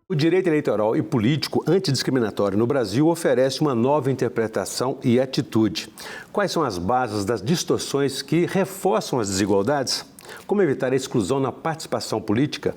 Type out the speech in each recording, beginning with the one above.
O direito eleitoral e político antidiscriminatório no Brasil oferece uma nova interpretação e atitude. Quais são as bases das distorções que reforçam as desigualdades? Como evitar a exclusão na participação política?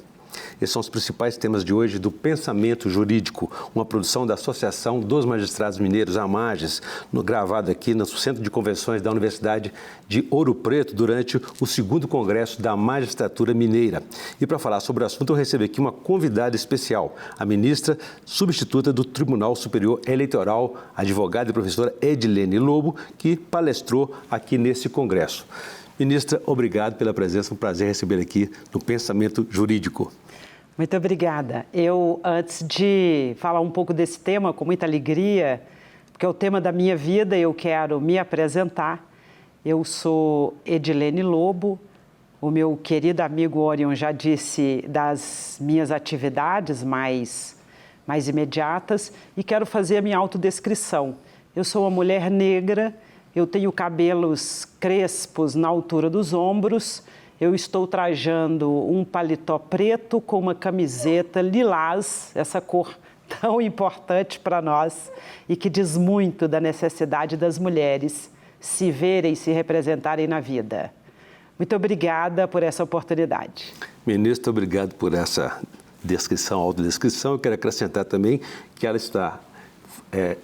Esses são os principais temas de hoje do Pensamento Jurídico, uma produção da Associação dos Magistrados Mineiros, AMAGES, gravado aqui no Centro de Convenções da Universidade de Ouro Preto durante o 2º Congresso da Magistratura Mineira. E para falar sobre o assunto, eu recebo aqui uma convidada especial, a ministra substituta do Tribunal Superior Eleitoral, advogada e professora Edilene Lobo, que palestrou aqui nesse congresso. Ministra, obrigado pela presença, um prazer receber aqui no Pensamento Jurídico. Muito obrigada. Eu, antes de falar um pouco desse tema, com muita alegria, porque é o tema da minha vida, eu quero me apresentar. Eu sou Edilene Lobo, o meu querido amigo Orion já disse das minhas atividades mais imediatas e quero fazer a minha autodescrição. Eu sou uma mulher negra, eu tenho cabelos crespos na altura dos ombros, eu estou trajando um paletó preto com uma camiseta lilás, essa cor tão importante para nós e que diz muito da necessidade das mulheres se verem e se representarem na vida. Muito obrigada por essa oportunidade. Ministro, obrigado por essa descrição, autodescrição. Eu quero acrescentar também que ela está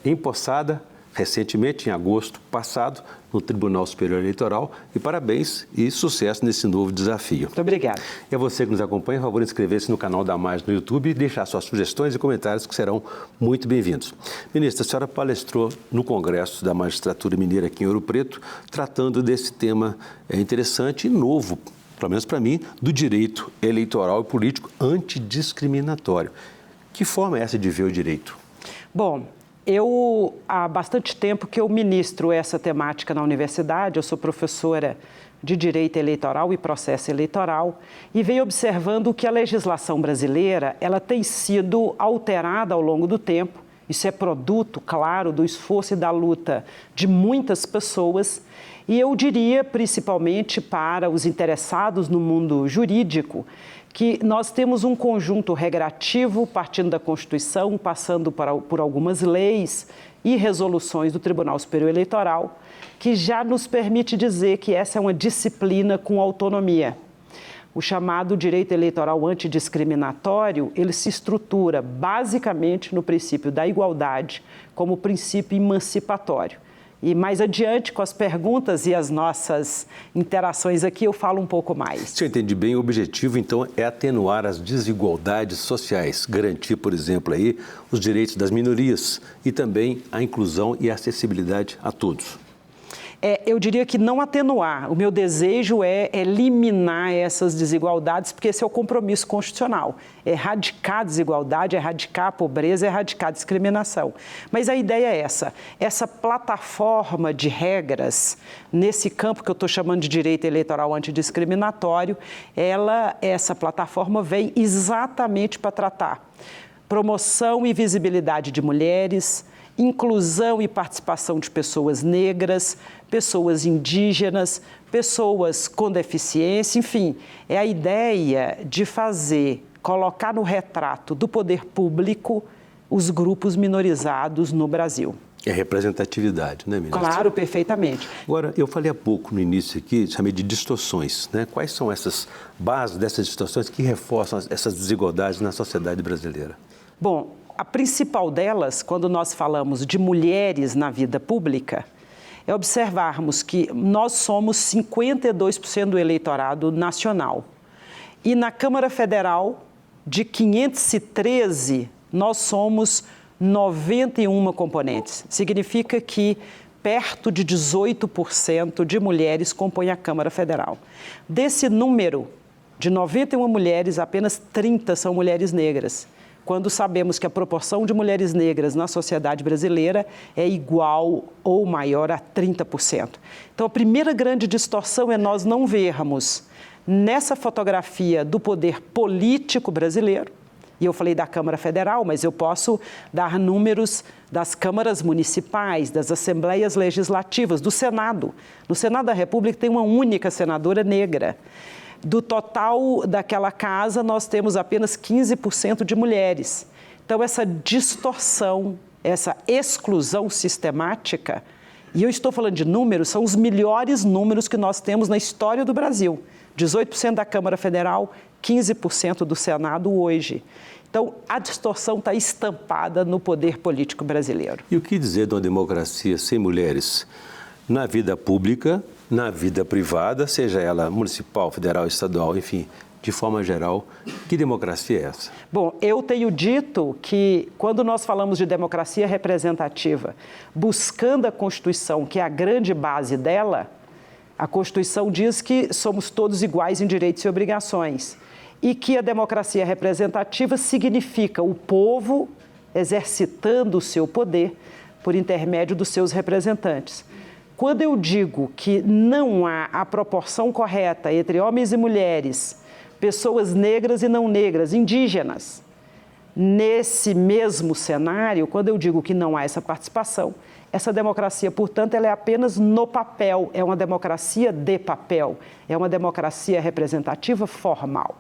empossada recentemente, em agosto passado, no Tribunal Superior Eleitoral. E parabéns e sucesso nesse novo desafio. Muito obrigada. E a você que nos acompanha, por favor, inscrever-se no canal da AMAGES no YouTube e deixar suas sugestões e comentários que serão muito bem-vindos. Ministra, a senhora palestrou no Congresso da Magistratura Mineira aqui em Ouro Preto, tratando desse tema interessante e novo, pelo menos para mim, do direito eleitoral e político antidiscriminatório. Que forma é essa de ver o direito? Bom, há bastante tempo que eu ministro essa temática na universidade, eu sou professora de Direito Eleitoral e Processo Eleitoral e venho observando que a legislação brasileira ela tem sido alterada ao longo do tempo. Isso é produto, claro, do esforço e da luta de muitas pessoas e eu diria, principalmente para os interessados no mundo jurídico, que nós temos um conjunto regrativo partindo da Constituição, passando por algumas leis e resoluções do Tribunal Superior Eleitoral, que já nos permite dizer que essa é uma disciplina com autonomia. O chamado direito eleitoral antidiscriminatório, ele se estrutura basicamente no princípio da igualdade como princípio emancipatório. E mais adiante, com as perguntas e as nossas interações aqui, eu falo um pouco mais. Se eu entendi bem, o objetivo, então, é atenuar as desigualdades sociais, garantir, por exemplo, aí, os direitos das minorias e também a inclusão e a acessibilidade a todos. Eu diria que não atenuar. O meu desejo é eliminar essas desigualdades, porque esse é o compromisso constitucional. Erradicar a desigualdade, erradicar a pobreza, erradicar a discriminação. Mas a ideia é essa plataforma de regras, nesse campo que eu estou chamando de direito eleitoral antidiscriminatório, essa plataforma vem exatamente para tratar promoção e visibilidade de mulheres, inclusão e participação de pessoas negras, pessoas indígenas, pessoas com deficiência, enfim, é a ideia de colocar no retrato do poder público os grupos minorizados no Brasil. É representatividade, né, ministra? Claro, perfeitamente. Agora, eu falei há pouco no início aqui, chamei de distorções, né? Quais são essas bases dessas distorções que reforçam essas desigualdades na sociedade brasileira? Bom, a principal delas, quando nós falamos de mulheres na vida pública, é observarmos que nós somos 52% do eleitorado nacional. E na Câmara Federal, de 513, nós somos 91 componentes. Significa que perto de 18% de mulheres compõem a Câmara Federal. Desse número de 91 mulheres, apenas 30 são mulheres negras, quando sabemos que a proporção de mulheres negras na sociedade brasileira é igual ou maior a 30%. Então, a primeira grande distorção é nós não vermos nessa fotografia do poder político brasileiro E eu falei da Câmara Federal, mas eu posso dar números das câmaras municipais, das assembleias legislativas, do Senado. No Senado da República tem uma única senadora negra. Do total daquela casa, nós temos apenas 15% de mulheres. Então, essa distorção, essa exclusão sistemática, e eu estou falando de números, são os melhores números que nós temos na história do Brasil. 18% da Câmara Federal, 15% do Senado hoje. Então, a distorção está estampada no poder político brasileiro. E o que dizer de uma democracia sem mulheres na vida pública, na vida privada, seja ela municipal, federal, estadual, enfim, de forma geral, que democracia é essa? Bom, eu tenho dito que quando nós falamos de democracia representativa, buscando a Constituição, que é a grande base dela, a Constituição diz que somos todos iguais em direitos e obrigações e que a democracia representativa significa o povo exercitando o seu poder por intermédio dos seus representantes. Quando eu digo que não há a proporção correta entre homens e mulheres, pessoas negras e não negras, indígenas, nesse mesmo cenário, quando eu digo que não há essa participação, essa democracia, portanto, ela é apenas no papel, é uma democracia de papel, é uma democracia representativa formal.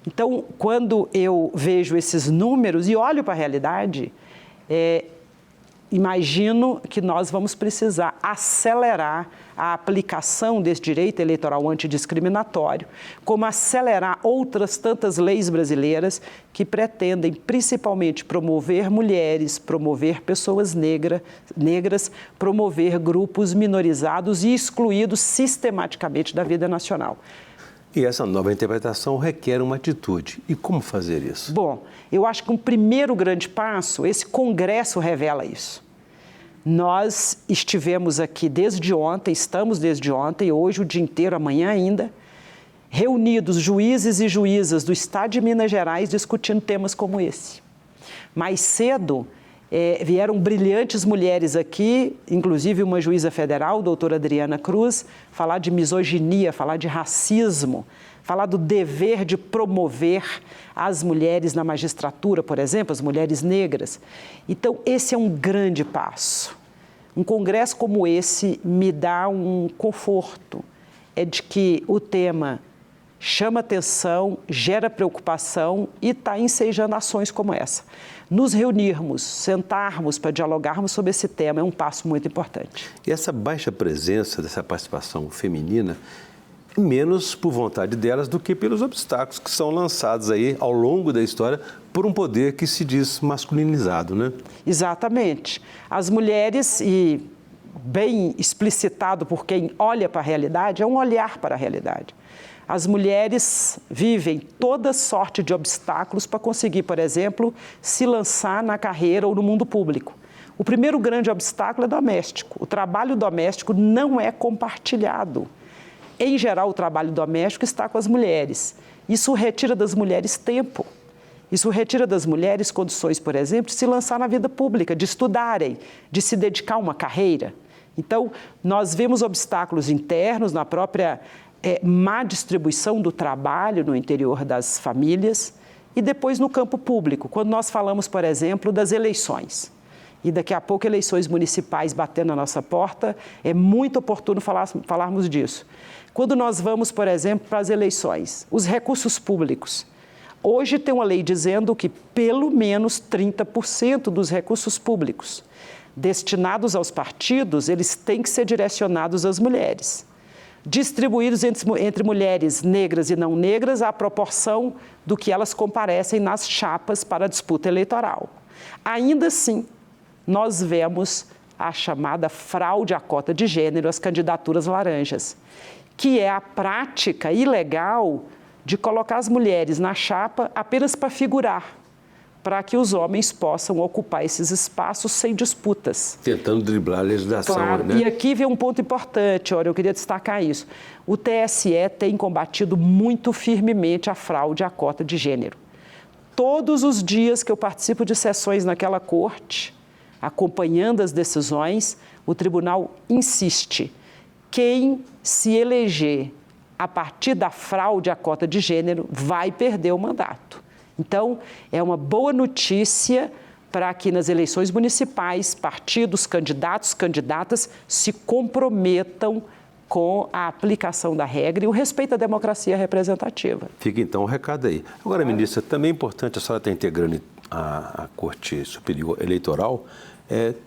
Então, quando eu vejo esses números e olho para a realidade, imagino que nós vamos precisar acelerar a aplicação desse direito eleitoral antidiscriminatório, como acelerar outras tantas leis brasileiras que pretendem principalmente promover mulheres, promover pessoas negras, promover grupos minorizados e excluídos sistematicamente da vida nacional. E essa nova interpretação requer uma atitude. E como fazer isso? Bom, eu acho que um primeiro grande passo, esse Congresso revela isso. Nós estivemos aqui desde ontem, estamos desde ontem, hoje o dia inteiro, amanhã ainda, reunidos juízes e juízas do Estado de Minas Gerais discutindo temas como esse. Mais cedo, vieram brilhantes mulheres aqui, inclusive uma juíza federal, doutora Adriana Cruz, falar de misoginia, falar de racismo, falar do dever de promover as mulheres na magistratura, por exemplo, as mulheres negras. Então, esse é um grande passo. Um congresso como esse me dá um conforto, é de que o tema chama atenção, gera preocupação e está ensejando ações como essa. Nos reunirmos, sentarmos para dialogarmos sobre esse tema é um passo muito importante. E essa baixa presença dessa participação feminina, menos por vontade delas do que pelos obstáculos que são lançados aí ao longo da história por um poder que se diz masculinizado, né? Exatamente. As mulheres, e bem explicitado por quem olha para a realidade, é um olhar para a realidade. As mulheres vivem toda sorte de obstáculos para conseguir, por exemplo, se lançar na carreira ou no mundo público. O primeiro grande obstáculo é doméstico. O trabalho doméstico não é compartilhado. Em geral, o trabalho doméstico está com as mulheres. Isso retira das mulheres tempo. Isso retira das mulheres condições, por exemplo, de se lançar na vida pública, de estudarem, de se dedicar a uma carreira. Então, nós vemos obstáculos internos na própria má distribuição do trabalho no interior das famílias e depois no campo público, quando nós falamos, por exemplo, das eleições. E daqui a pouco eleições municipais batendo na nossa porta, é muito oportuno falarmos disso. Quando nós vamos, por exemplo, para as eleições, os recursos públicos. Hoje tem uma lei dizendo que pelo menos 30% dos recursos públicos destinados aos partidos, eles têm que ser direcionados às mulheres. Distribuídos entre mulheres negras e não negras à proporção do que elas comparecem nas chapas para a disputa eleitoral. Ainda assim, nós vemos a chamada fraude à cota de gênero, as candidaturas laranjas, que é a prática ilegal de colocar as mulheres na chapa apenas para figurar, para que os homens possam ocupar esses espaços sem disputas. Tentando driblar a legislação, claro, né? E aqui vem um ponto importante, eu queria destacar isso. O TSE tem combatido muito firmemente a fraude à cota de gênero. Todos os dias que eu participo de sessões naquela corte, acompanhando as decisões, o tribunal insiste. Quem se eleger a partir da fraude à cota de gênero vai perder o mandato. Então, é uma boa notícia para que nas eleições municipais, partidos, candidatos, candidatas se comprometam com a aplicação da regra e o respeito à democracia representativa. Fica então o recado aí. Agora, ministra, também é importante, a senhora está integrando a Corte Superior Eleitoral,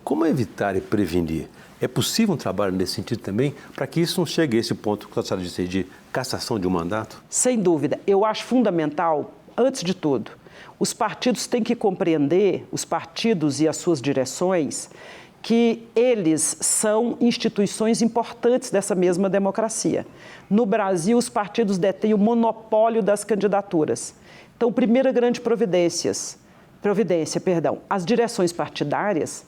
como evitar e prevenir? É possível um trabalho nesse sentido também, para que isso não chegue a esse ponto que a senhora disse de cassação de um mandato? Sem dúvida. Eu acho fundamental, antes de tudo, os partidos têm que compreender, os partidos e as suas direções, que eles são instituições importantes dessa mesma democracia. No Brasil, os partidos detêm o monopólio das candidaturas. Então, primeira grande providência, as direções partidárias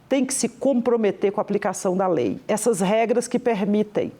têm que se comprometer com a aplicação da lei. Essas regras que permitem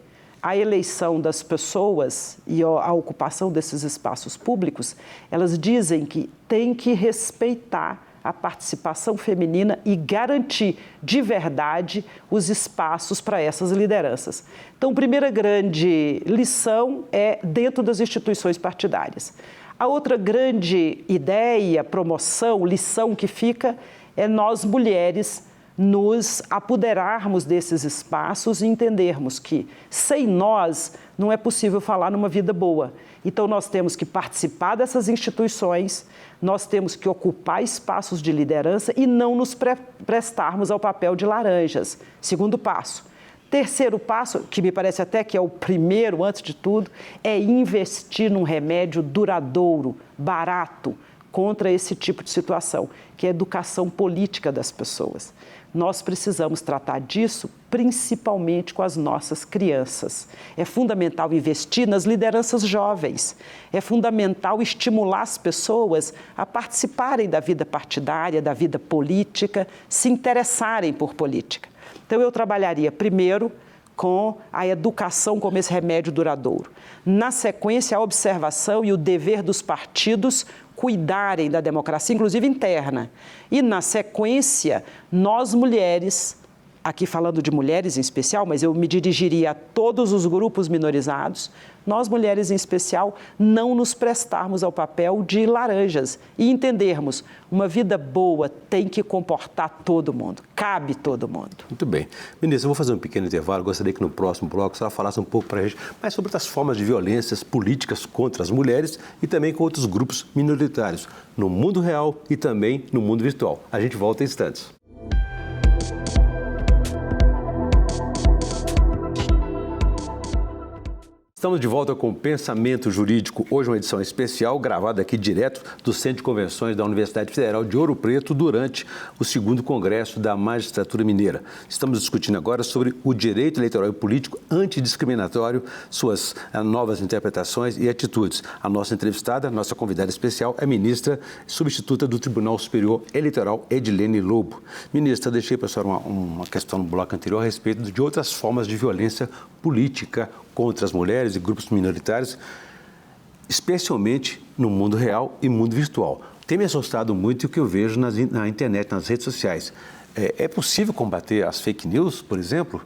a eleição das pessoas e a ocupação desses espaços públicos, elas dizem que tem que respeitar a participação feminina e garantir de verdade os espaços para essas lideranças. Então, primeira grande lição é dentro das instituições partidárias. A outra grande ideia, promoção, lição que fica é nós, mulheres, nos apoderarmos desses espaços e entendermos que, sem nós, não é possível falar numa vida boa. Então, nós temos que participar dessas instituições, nós temos que ocupar espaços de liderança e não nos prestarmos ao papel de laranjas. Segundo passo. Terceiro passo, que me parece até que é o primeiro, antes de tudo, é investir num remédio duradouro, barato, contra esse tipo de situação, que é a educação política das pessoas. Nós precisamos tratar disso principalmente com as nossas crianças. É fundamental investir nas lideranças jovens. É fundamental estimular as pessoas a participarem da vida partidária, da vida política, se interessarem por política. Então, eu trabalharia primeiro com a educação como esse remédio duradouro. Na sequência, a observação e o dever dos partidos cuidarem da democracia, inclusive interna. E, na sequência, nós mulheres, aqui falando de mulheres em especial, mas eu me dirigiria a todos os grupos minorizados, nós mulheres em especial, não nos prestarmos ao papel de laranjas e entendermos, uma vida boa tem que comportar todo mundo, cabe todo mundo. Muito bem. Ministra, eu vou fazer um pequeno intervalo, gostaria que no próximo bloco a senhora falasse um pouco para a gente mais sobre as formas de violências políticas contra as mulheres e também com outros grupos minoritários, no mundo real e também no mundo virtual. A gente volta em instantes. Estamos de volta com o Pensamento Jurídico, hoje uma edição especial gravada aqui direto do Centro de Convenções da Universidade Federal de Ouro Preto durante o 2º Congresso da Magistratura Mineira. Estamos discutindo agora sobre o direito eleitoral e político antidiscriminatório, suas novas interpretações e atitudes. A nossa entrevistada, nossa convidada especial é a ministra substituta do Tribunal Superior Eleitoral, Edilene Lobo. Ministra, deixei para a senhora uma questão no bloco anterior a respeito de outras formas de violência política contra as mulheres e grupos minoritários, especialmente no mundo real e mundo virtual. Tem me assustado muito o que eu vejo na internet, nas redes sociais. É possível combater as fake news, por exemplo?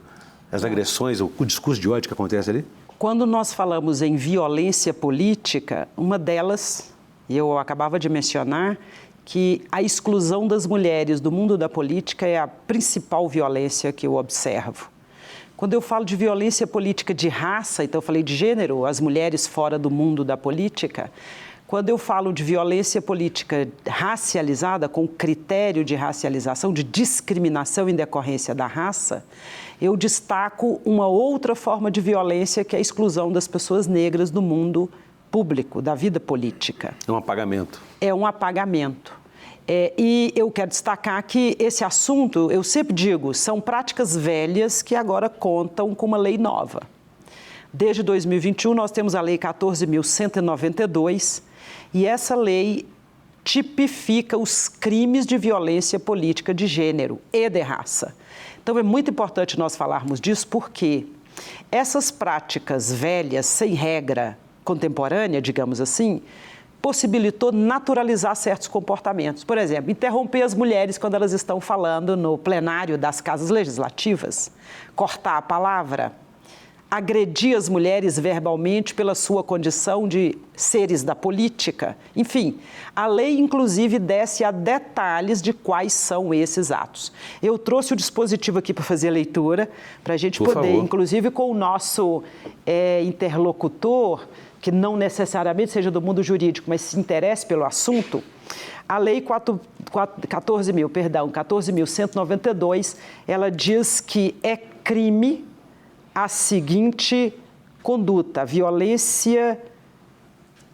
As agressões, o discurso de ódio que acontece ali? Quando nós falamos em violência política, uma delas, e eu acabava de mencionar, que a exclusão das mulheres do mundo da política é a principal violência que eu observo. Quando eu falo de violência política de raça, então eu falei de gênero, as mulheres fora do mundo da política. Quando eu falo de violência política racializada, com critério de racialização, de discriminação em decorrência da raça, eu destaco uma outra forma de violência, que é a exclusão das pessoas negras do mundo público, da vida política. É um apagamento. É um apagamento. E eu quero destacar que esse assunto, eu sempre digo, são práticas velhas que agora contam com uma lei nova. Desde 2021, nós temos a Lei 14.192 e essa lei tipifica os crimes de violência política de gênero e de raça. Então, é muito importante nós falarmos disso porque essas práticas velhas, sem regra contemporânea, digamos assim, possibilitou naturalizar certos comportamentos. Por exemplo, interromper as mulheres quando elas estão falando no plenário das casas legislativas, cortar a palavra, agredir as mulheres verbalmente pela sua condição de seres da política. Enfim, a lei, inclusive, desce a detalhes de quais são esses atos. Eu trouxe o dispositivo aqui para fazer a leitura, para a gente poder, inclusive com o nosso interlocutor, que não necessariamente seja do mundo jurídico, mas se interesse pelo assunto, a Lei 14.192, ela diz que é crime a seguinte conduta: violência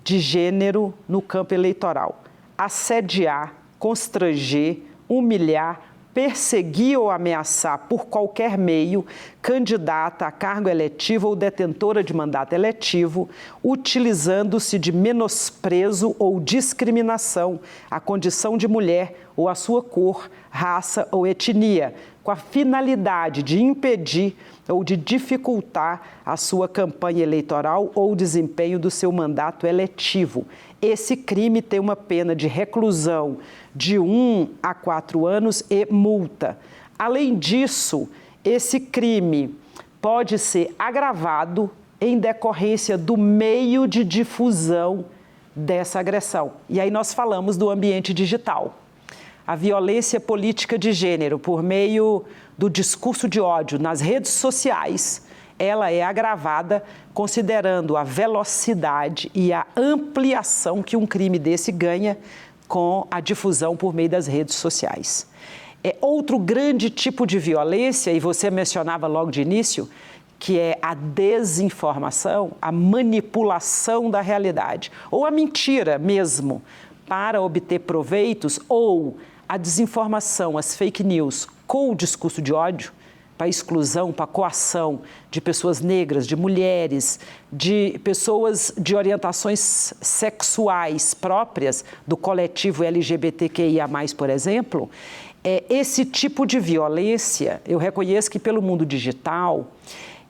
de gênero no campo eleitoral. Assediar, constranger, humilhar, perseguir ou ameaçar por qualquer meio candidata a cargo eletivo ou detentora de mandato eletivo, utilizando-se de menosprezo ou discriminação à condição de mulher ou à sua cor, raça ou etnia, com a finalidade de impedir ou de dificultar a sua campanha eleitoral ou o desempenho do seu mandato eletivo. Esse crime tem uma pena de reclusão de 1 a 4 anos e multa. Além disso, esse crime pode ser agravado em decorrência do meio de difusão dessa agressão. E aí nós falamos do ambiente digital. A violência política de gênero por meio do discurso de ódio nas redes sociais, ela é agravada considerando a velocidade e a ampliação que um crime desse ganha com a difusão por meio das redes sociais. Outro grande tipo de violência, e você mencionava logo de início, que é a desinformação, a manipulação da realidade, ou a mentira mesmo, para obter proveitos, ou a desinformação, as fake news, com o discurso de ódio, para exclusão, para coação de pessoas negras, de mulheres, de pessoas de orientações sexuais próprias do coletivo LGBTQIA+, por exemplo, esse tipo de violência, eu reconheço que pelo mundo digital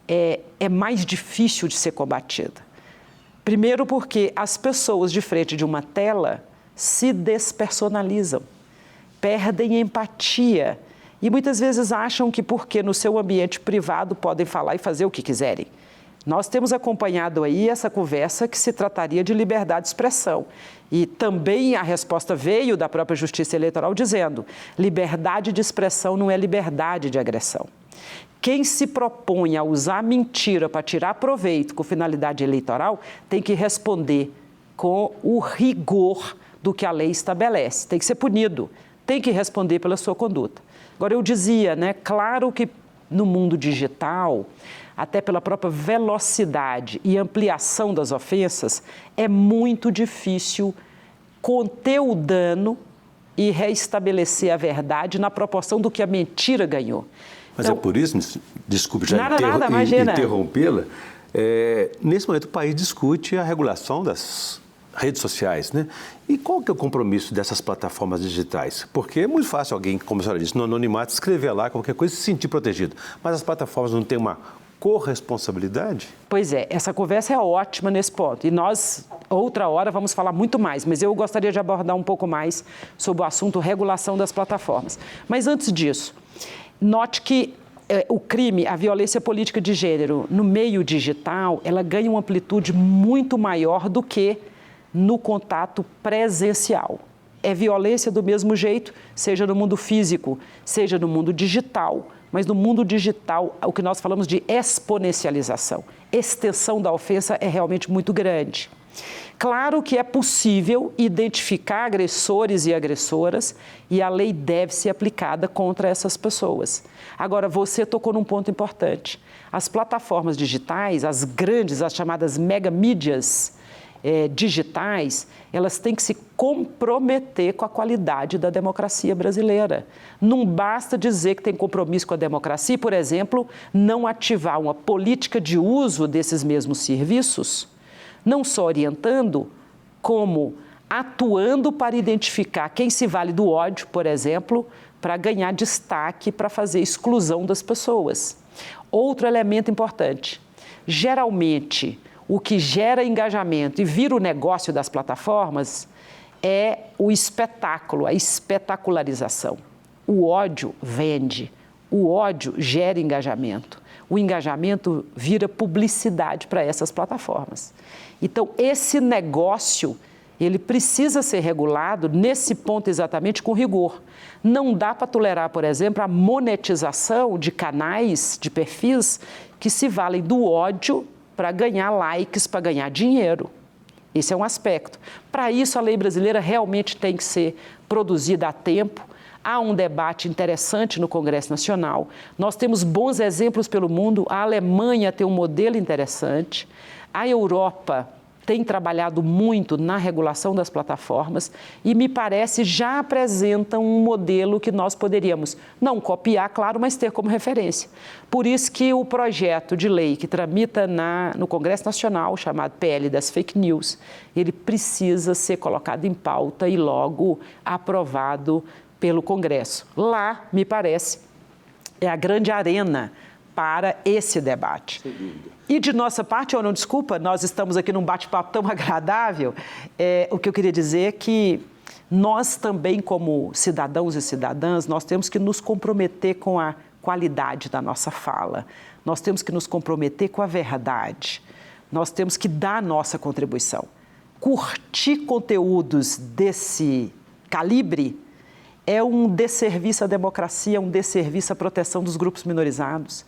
é mais difícil de ser combatida. Primeiro porque as pessoas de frente de uma tela se despersonalizam, perdem empatia e muitas vezes acham que porque no seu ambiente privado podem falar e fazer o que quiserem. Nós temos acompanhado aí essa conversa que se trataria de liberdade de expressão. E também a resposta veio da própria Justiça Eleitoral dizendo: liberdade de expressão não é liberdade de agressão. Quem se propõe a usar mentira para tirar proveito com finalidade eleitoral tem que responder com o rigor do que a lei estabelece. Tem que ser punido, tem que responder pela sua conduta. Agora, eu dizia, claro que no mundo digital, até pela própria velocidade e ampliação das ofensas, é muito difícil conter o dano e reestabelecer a verdade na proporção do que a mentira ganhou. Mas então, é por isso, desculpe já interrompê-la, nesse momento o país discute a regulação das redes sociais, né? E qual que é o compromisso dessas plataformas digitais? Porque é muito fácil alguém, como a senhora disse, no anonimato, escrever lá qualquer coisa e se sentir protegido. Mas as plataformas não têm uma corresponsabilidade? Pois é, essa conversa é ótima nesse ponto. E nós, outra hora, vamos falar muito mais. Mas eu gostaria de abordar um pouco mais sobre o assunto regulação das plataformas. Mas antes disso, note que o crime, a violência política de gênero no meio digital, ela ganha uma amplitude muito maior do que no contato presencial. É violência do mesmo jeito, seja no mundo físico, seja no mundo digital. Mas no mundo digital, o que nós falamos de exponencialização, extensão da ofensa é realmente muito grande. Claro que é possível identificar agressores e agressoras e a lei deve ser aplicada contra essas pessoas. Agora, você tocou num ponto importante. As plataformas digitais, as grandes, as chamadas megamídias digitais, elas têm que se comprometer com a qualidade da democracia brasileira. Não basta dizer que tem compromisso com a democracia, por exemplo, não ativar uma política de uso desses mesmos serviços, não só orientando, como atuando para identificar quem se vale do ódio, por exemplo, para ganhar destaque, para fazer exclusão das pessoas. Outro elemento importante, geralmente, o que gera engajamento e vira o negócio das plataformas é o espetáculo, a espetacularização. O ódio vende, o ódio gera engajamento, o engajamento vira publicidade para essas plataformas. Então, esse negócio, ele precisa ser regulado nesse ponto exatamente com rigor. Não dá para tolerar, por exemplo, a monetização de canais, de perfis, que se valem do ódio para ganhar likes, para ganhar dinheiro. Esse é um aspecto. Para isso, a lei brasileira realmente tem que ser produzida a tempo. Há um debate interessante no Congresso Nacional. Nós temos bons exemplos pelo mundo. A Alemanha tem um modelo interessante. A Europa tem trabalhado muito na regulação das plataformas e, me parece, já apresenta um modelo que nós poderíamos não copiar, claro, mas ter como referência. Por isso que o projeto de lei que tramita no Congresso Nacional, chamado PL das Fake News, ele precisa ser colocado em pauta e logo aprovado pelo Congresso. Lá, me parece, é a grande arena para esse debate. E de nossa parte, ou não, desculpa, nós estamos aqui num bate-papo tão agradável, o que eu queria dizer é que nós também, como cidadãos e cidadãs, nós temos que nos comprometer com a qualidade da nossa fala, nós temos que nos comprometer com a verdade, nós temos que dar a nossa contribuição. Curtir conteúdos desse calibre é um desserviço à democracia, um desserviço à proteção dos grupos minorizados.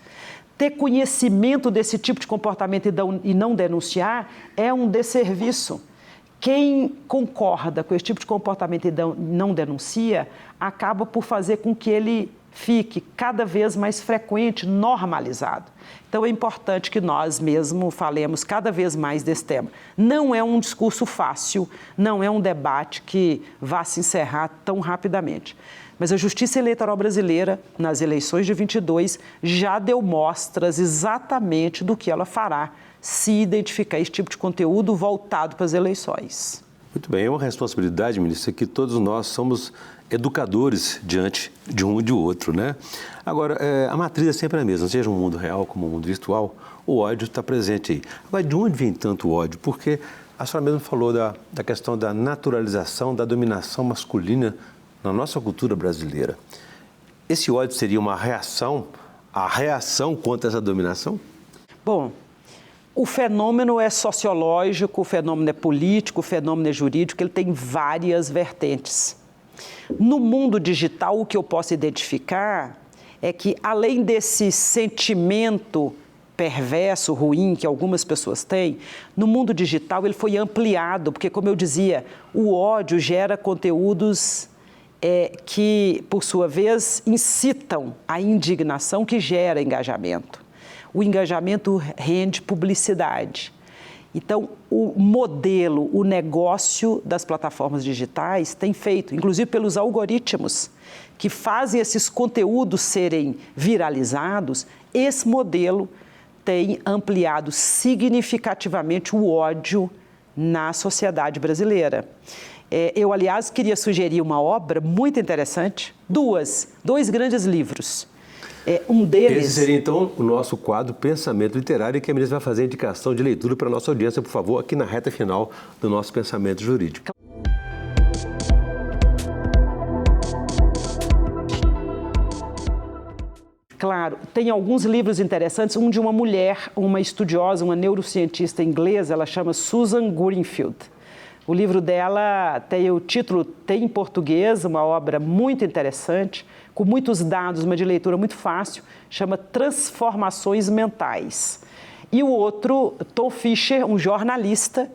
Ter conhecimento desse tipo de comportamento e não denunciar é um desserviço. Quem concorda com esse tipo de comportamento e não denuncia, acaba por fazer com que ele fique cada vez mais frequente, normalizado. Então, é importante que nós mesmo falemos cada vez mais desse tema. Não é um discurso fácil, não é um debate que vá se encerrar tão rapidamente. Mas a Justiça Eleitoral Brasileira, nas eleições de 22, já deu mostras exatamente do que ela fará se identificar esse tipo de conteúdo voltado para as eleições. Muito bem, é uma responsabilidade, ministra, que todos nós somos educadores diante de um e de outro, né? Agora, a matriz é sempre a mesma, seja um mundo real como um mundo virtual, o ódio está presente aí. Agora, de onde vem tanto ódio? Porque a senhora mesmo falou da questão da naturalização, da dominação masculina na nossa cultura brasileira. Esse ódio seria uma reação, a reação contra essa dominação? Bom, o fenômeno é sociológico, o fenômeno é político, o fenômeno é jurídico, ele tem várias vertentes. No mundo digital, o que eu posso identificar é que, além desse sentimento perverso, ruim, que algumas pessoas têm, no mundo digital ele foi ampliado, porque, como eu dizia, o ódio gera conteúdos que, por sua vez, incitam a indignação que gera engajamento. O engajamento rende publicidade. Então, o modelo, o negócio das plataformas digitais tem feito, inclusive pelos algoritmos que fazem esses conteúdos serem viralizados, esse modelo tem ampliado significativamente o ódio na sociedade brasileira. Eu, aliás, queria sugerir uma obra muito interessante, dois grandes livros. Um deles... Esse seria, então, o nosso quadro Pensamento Literário, que a ministra vai fazer a indicação de leitura para a nossa audiência, por favor, aqui na reta final do nosso Pensamento Jurídico. Claro, tem alguns livros interessantes, um de uma mulher, uma estudiosa, uma neurocientista inglesa, ela chama Susan Greenfield. O livro dela tem o título, tem em português, uma obra muito interessante, com muitos dados, uma de leitura muito fácil, chama Transformações Mentais. E o outro, Tom Fisher, um jornalista,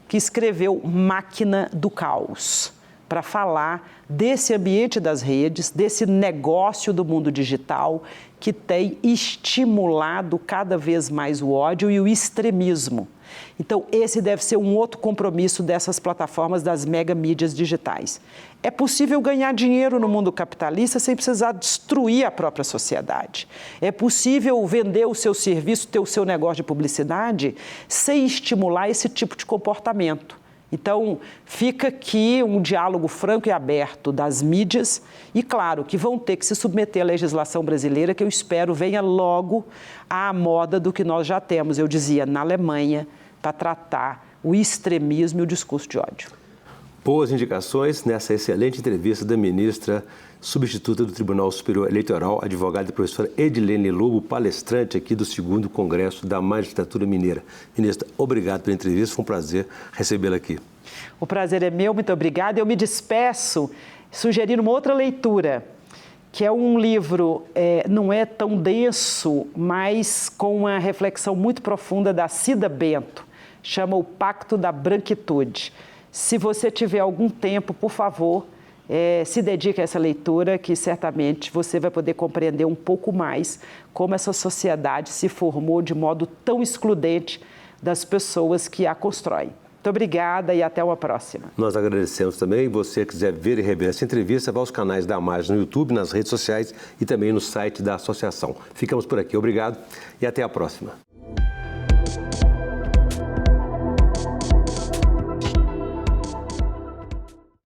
que escreveu Máquina do Caos, para falar desse ambiente das redes, desse negócio do mundo digital que tem estimulado cada vez mais o ódio e o extremismo. Então, esse deve ser um outro compromisso dessas plataformas, das mega mídias digitais. É possível ganhar dinheiro no mundo capitalista sem precisar destruir a própria sociedade. É possível vender o seu serviço, ter o seu negócio de publicidade, sem estimular esse tipo de comportamento. Então, fica aqui um diálogo franco e aberto das mídias e, claro, que vão ter que se submeter à legislação brasileira, que eu espero venha logo à moda do que nós já temos, eu dizia, na Alemanha, para tratar o extremismo e o discurso de ódio. Boas indicações nessa excelente entrevista da ministra substituta do Tribunal Superior Eleitoral, advogada e professora Edilene Lobo, palestrante aqui do 2º Congresso da Magistratura Mineira. Ministra, obrigado pela entrevista, foi um prazer recebê-la aqui. O prazer é meu, muito obrigada. Eu me despeço sugerindo uma outra leitura, que é um livro, não é tão denso, mas com uma reflexão muito profunda da Cida Bento, chama O Pacto da Branquitude. Se você tiver algum tempo, por favor, se dedique a essa leitura, que certamente você vai poder compreender um pouco mais como essa sociedade se formou de modo tão excludente das pessoas que a constroem. Muito obrigada e até uma próxima. Nós agradecemos também. Você quiser ver e rever essa entrevista, vá aos canais da Amagem no YouTube, nas redes sociais e também no site da associação. Ficamos por aqui. Obrigado e até a próxima.